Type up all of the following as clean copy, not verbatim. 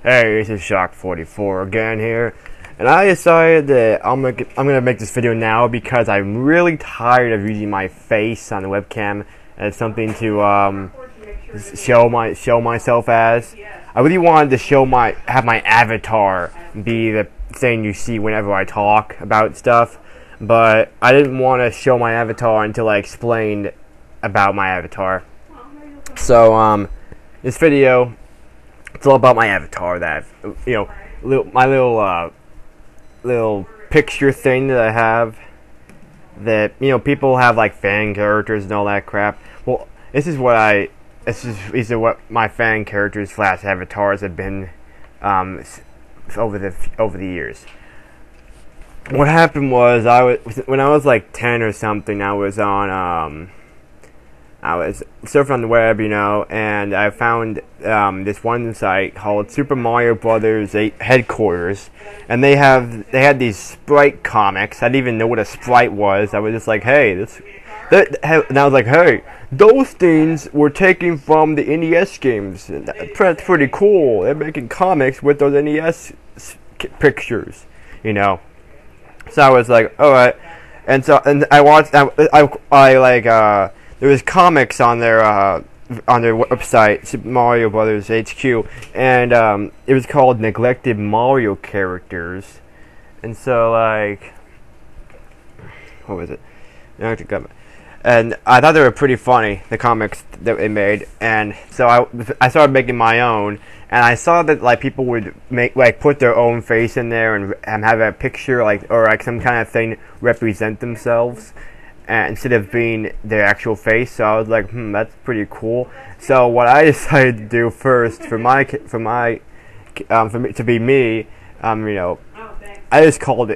Hey, this is Shock44 again here, and I decided that I'm gonna make this video now because I'm really tired of using my face on the webcam as something to show myself as. I really wanted to have my avatar be the thing you see whenever I talk about stuff, but I didn't want to show my avatar until I explained about my avatar. So this video, it's all about my avatar that my little picture thing that I have, that people have like fan characters and all that crap. Well, these are what my fan characters / avatars have been over the years. What happened was when I was like 10 or something, I was surfing on the web, and I found this one site called Super Mario Brothers Headquarters, and they had these Sprite comics. I didn't even know what a Sprite was. I was just like, hey, and I was like, hey, those things were taken from the NES games. That's pretty cool. They're making comics with those NES pictures, So I was like, all right, and I watched. There was comics on their website, Super Mario Brothers HQ, and it was called Neglected Mario Characters. And so, what was it? And I thought they were pretty funny, the comics that they made. And so I started making my own, and I saw that people would put their own face in there and have a picture or some kind of thing represent themselves, instead of being their actual face. So I was like, that's pretty cool. So what I decided to do first to be me, I just called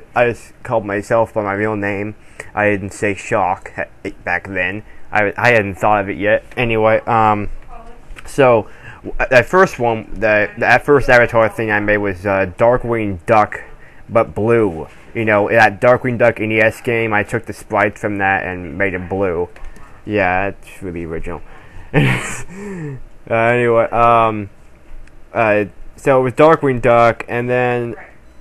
myself by my real name. I didn't say Shock back then. I hadn't thought of it yet. Anyway, so that first avatar thing I made was Darkwing Duck, but blue. That Darkwing Duck NES game, I took the sprites from that and made it blue. Yeah, that's really original. Anyway, so it was Darkwing Duck, and then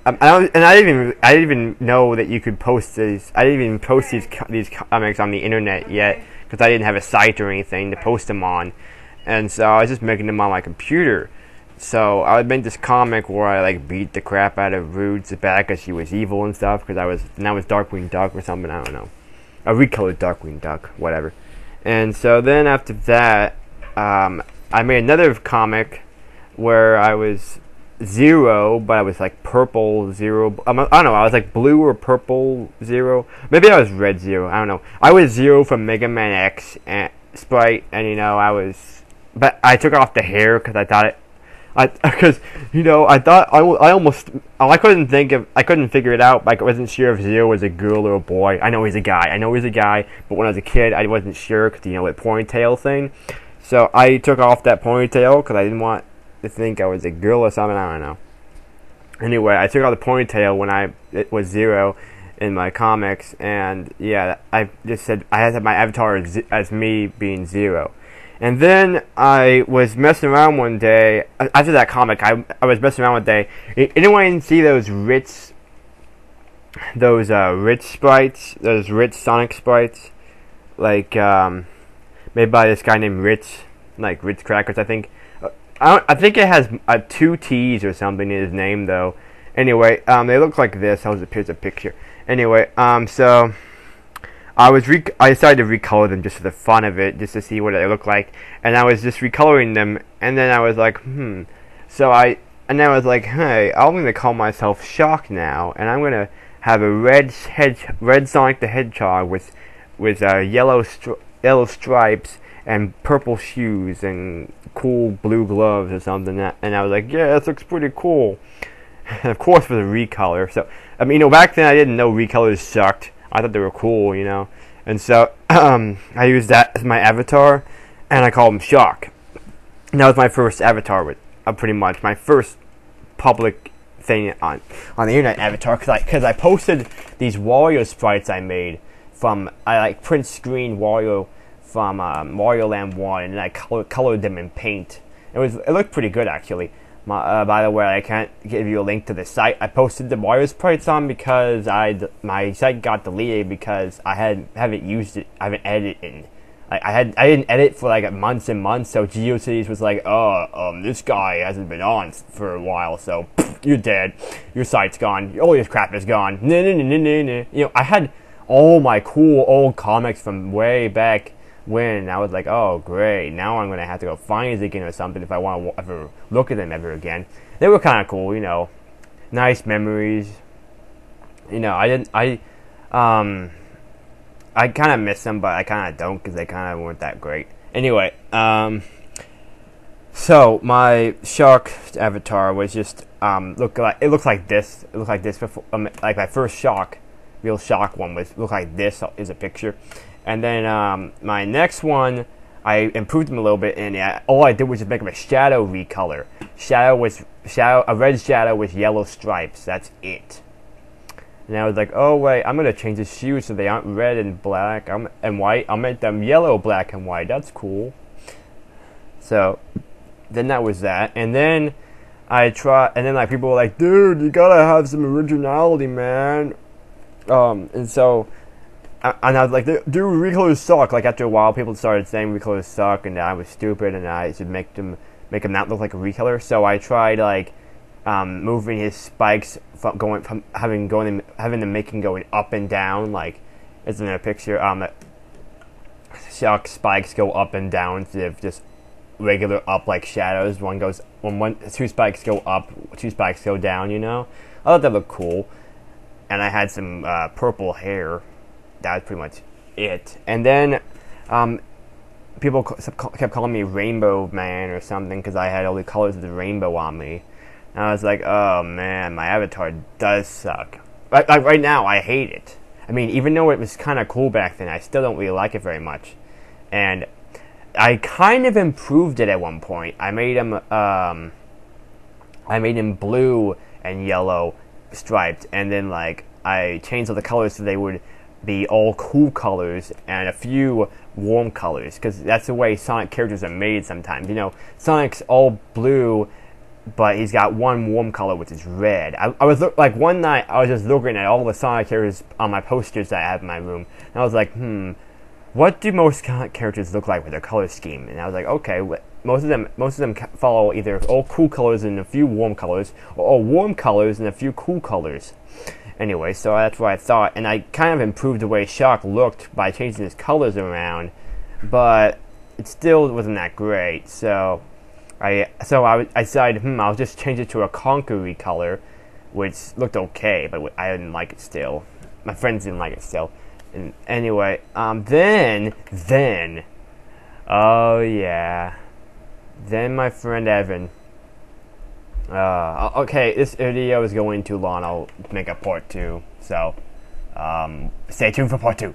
I didn't even know that you could post these. I didn't even post these comics on the internet yet because I didn't have a site or anything to post them on, and so I was just making them on my computer. So I would make this comic where I beat the crap out of Rude's back because she was evil and stuff. Because I was Darkwing Duck or something. I don't know. I recolored Darkwing Duck, whatever. And so then after that, I made another comic where I was Zero, but I was purple Zero. I don't know. I was blue or purple Zero. Maybe I was red Zero. I don't know. I was Zero from Mega Man X and Sprite, and I was. But I took off the hair because I thought it. I thought I couldn't figure it out. I wasn't sure if Zero was a girl or a boy. I know he's a guy. But when I was a kid, I wasn't sure because that ponytail thing. So I took off that ponytail because I didn't want to think I was a girl or something. I don't know. Anyway, I took off the ponytail when it was Zero in my comics, and yeah, I just said I had my avatar as me being Zero. And then I was messing around one day. After that comic, I was messing around one day. Anyone see those Ritz sprites? Those Ritz Sonic sprites? Made by this guy named Ritz. Ritz Crackers, I think. I think it has 2 T's or something in his name, though. Anyway, they look like this. Here's a picture. Anyway, so I decided to recolor them just for the fun of it, just to see what they look like, and I was just recoloring them, and then I was like, So I was like, hey, I'm gonna call myself Shock now, and I'm gonna have a red Sonic the Hedgehog with yellow stripes and purple shoes and cool blue gloves or something. And I was like, yeah, this looks pretty cool. And of course, with a recolor. So back then I didn't know recolors sucked. I thought they were cool, And so I used that as my avatar, and I called him Shock. And that was my first avatar, pretty much my first public thing on the internet avatar. Because I posted these Wario sprites I made from print screen Wario from Wario Land 1, and I colored them in paint. It looked pretty good actually. By the way, I can't give you a link to the site I posted the water sprites on because my site got deleted because I haven't used it. I haven't edited it. I didn't edit for like months and months. So GeoCities was like, this guy hasn't been on for a while, so you're dead. Your site's gone. All your crap is gone. You know, I had all my cool old comics from way back when. I was like, oh great, now I'm gonna have to go find these again or something if I want to ever look at them ever again. They were kind of cool, you know, nice memories. You know, I kind of miss them, but I kind of don't because they kind of weren't that great. Anyway, so my shark avatar was just looked like this. It looked like this before, like my first shark, real shark one looked like this is a picture. And then my next one, I improved them a little bit, and all I did was just make them a shadow recolor. A red shadow with yellow stripes. That's it. And I was like, oh wait, I'm gonna change the shoes so they aren't red and black and white. I'll make them yellow, black, and white. That's cool. So then that was that, and then like people were like, dude, you gotta have some originality, man. And so. And I was like, dude, recolors suck. Like, after a while, people started saying recolors suck, and I was stupid, and I should make them not look like a recolor. So I tried, like, moving his spikes from having them making going up and down, like, as in a picture. Shark spikes go up and down instead of just regular up like shadows. Two spikes go up, two spikes go down. You know, I thought that looked cool, and I had some purple hair. That was pretty much it. And then people kept calling me Rainbow Man or something because I had all the colors of the rainbow on me. And I was like, oh man, my avatar does suck. Like right now, I hate it. I mean, even though it was kind of cool back then, I still don't really like it very much. And I kind of improved it at one point. I made him blue and yellow striped, and then like I changed all the colors so they would be all cool colors and a few warm colors, because that's the way Sonic characters are made sometimes. You know, Sonic's all blue, but he's got one warm color, which is red. I was like one night I was just looking at all the Sonic characters on my posters that I have in my room, and I was like, what do most Sonic characters look like with their color scheme? And I was like, okay, most of them follow either all cool colors and a few warm colors, or all warm colors and a few cool colors. Anyway, so that's what I thought, and I kind of improved the way Shark looked by changing his colors around, but it still wasn't that great. So I decided, I'll just change it to a conqueror color, which looked okay, but I didn't like it still. My friends didn't like it still. And anyway, then, oh yeah, then my friend Evan. Okay, this video is going too long. I'll make a part 2. So, stay tuned for part 2.